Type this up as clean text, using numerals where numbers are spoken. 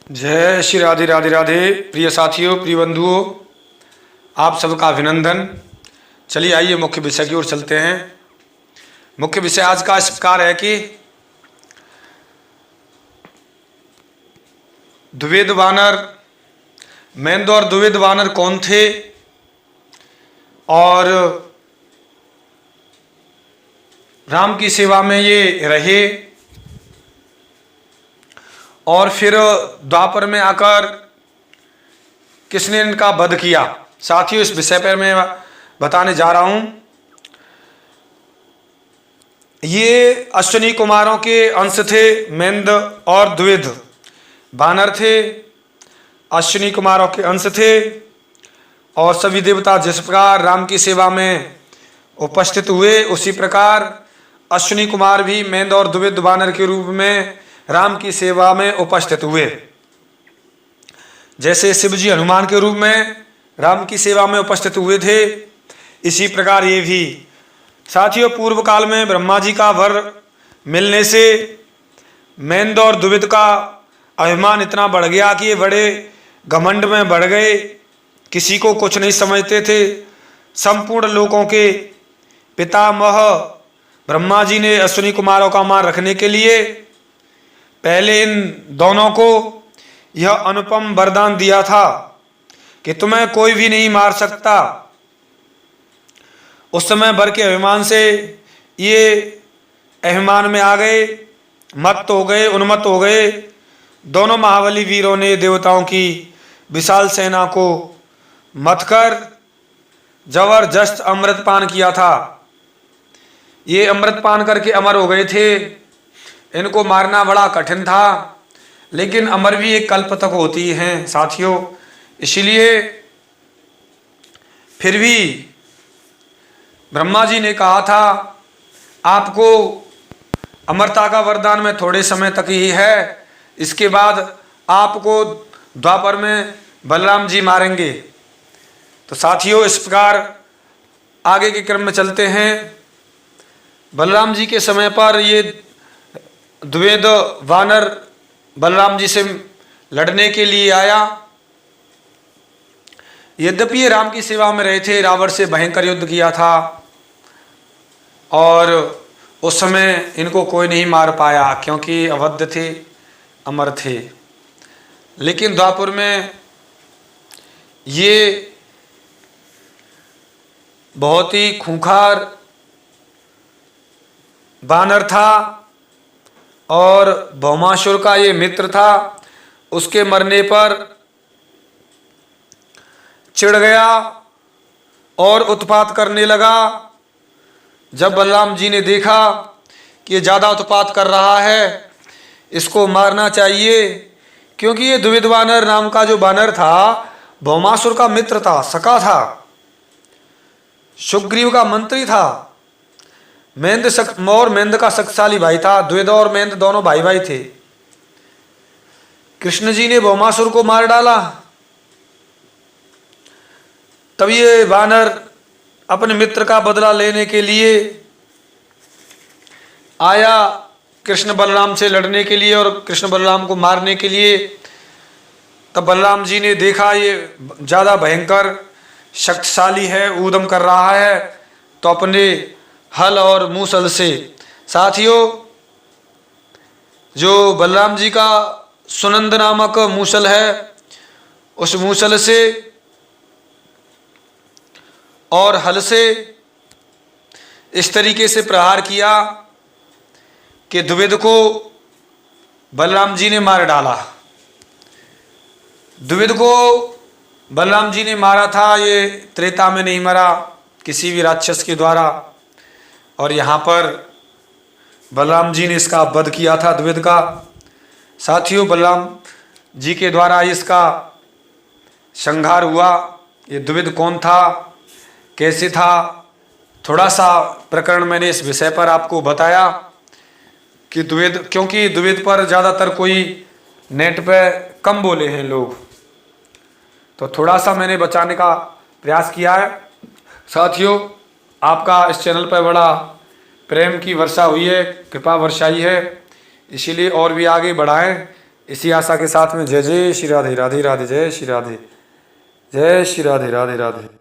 जय श्री राधे राधे राधे। प्रिय साथियों, प्रिय बंधुओं, आप सबका अभिनंदन। चलिए आइए मुख्य विषय की ओर चलते हैं। मुख्य विषय आज का इस प्रकार है कि द्विविध वानर, मेंद और द्विविध वानर कौन थे और राम की सेवा में ये रहे और फिर द्वापर में आकर किसने इनका वध किया। साथियों, इस विषय पर मैं बताने जा रहा हूं। ये अश्विनी कुमारों के अंश थे। मेंद और द्विविध वानर थे, अश्विनी कुमारों के अंश थे और सभी देवता जिस प्रकार राम की सेवा में उपस्थित हुए, उसी प्रकार अश्विनी कुमार भी मेंद और द्विविध वानर के रूप में राम की सेवा में उपस्थित हुए। जैसे शिवजी हनुमान के रूप में राम की सेवा में उपस्थित हुए थे, इसी प्रकार ये भी। साथियों, पूर्व काल में ब्रह्मा जी का वर मिलने से मेंद और द्विविध का अभिमान इतना बढ़ गया कि ये बड़े घमंड में बढ़ गए, किसी को कुछ नहीं समझते थे। संपूर्ण लोगों के पितामह ब्रह्मा जी ने अश्विनी कुमारों का मान रखने के लिए पहले इन दोनों को यह अनुपम वरदान दिया था कि तुम्हें कोई भी नहीं मार सकता। उस समय वर के अभिमान से ये अभिमान में आ गए, मत्त हो गए, उन्मत्त हो गए। दोनों महाबली वीरों ने देवताओं की विशाल सेना को मत कर जबरदस्त अमृत पान किया था। ये अमृत पान करके अमर हो गए थे। इनको मारना बड़ा कठिन था, लेकिन अमर भी एक कल्प तक होती हैं साथियों। इसलिए फिर भी ब्रह्मा जी ने कहा था, आपको अमरता का वरदान में थोड़े समय तक ही है, इसके बाद आपको द्वापर में बलराम जी मारेंगे। तो साथियों, इस प्रकार आगे के क्रम में चलते हैं। बलराम जी के समय पर ये द्विविध वानर बलराम जी से लड़ने के लिए आया। यद्यपि ये राम की सेवा में रहे थे, रावण से भयंकर युद्ध किया था और उस समय इनको कोई नहीं मार पाया क्योंकि अवध थे, अमर थे। लेकिन द्वापर में ये बहुत ही खूंखार वानर था और भौमासुर का ये मित्र था। उसके मरने पर चिढ़ गया और उत्पात करने लगा। जब बलराम जी ने देखा कि ये ज़्यादा उत्पात कर रहा है, इसको मारना चाहिए, क्योंकि ये द्विविध वानर नाम का जो वानर था भौमासुर का मित्र था, सखा था, सुग्रीव का मंत्री था। मेंद का शक्तिशाली भाई था। द्विविध और मेंद दोनों भाई भाई थे। कृष्ण जी ने भौमासुर को मार डाला। तब ये वानर अपने मित्र का बदला लेने के लिए आया, कृष्ण बलराम से लड़ने के लिए और कृष्ण बलराम को मारने के लिए। तब बलराम जी ने देखा ये ज़्यादा भयंकर शक्तिशाली है, ऊधम कर रहा है, तो अपने हल और मूसल से, साथियों, जो बलराम जी का सुनंद नामक मूसल है, उस मूसल से और हल से इस तरीके से प्रहार किया कि द्विविध को बलराम जी ने मार डाला। द्विविध को बलराम जी ने मारा था, ये त्रेता में नहीं मरा किसी भी राक्षस के द्वारा, और यहाँ पर बलराम जी ने इसका वध किया था द्विविध का। साथियों, बलराम जी के द्वारा इसका संहार हुआ। ये द्विविध कौन था, कैसे था, थोड़ा सा प्रकरण मैंने इस विषय पर आपको बताया कि द्विविध, क्योंकि द्विविध पर ज़्यादातर कोई नेट पे कम बोले हैं लोग, तो थोड़ा सा मैंने बचाने का प्रयास किया है। साथियों, आपका इस चैनल पर बड़ा प्रेम की वर्षा हुई है, कृपा वर्षाई है, इसीलिए और भी आगे बढ़ाएं। इसी आशा के साथ में जय जय श्री राधे, राधे राधे, जय श्री राधे, जय श्री राधे, राधे राधे।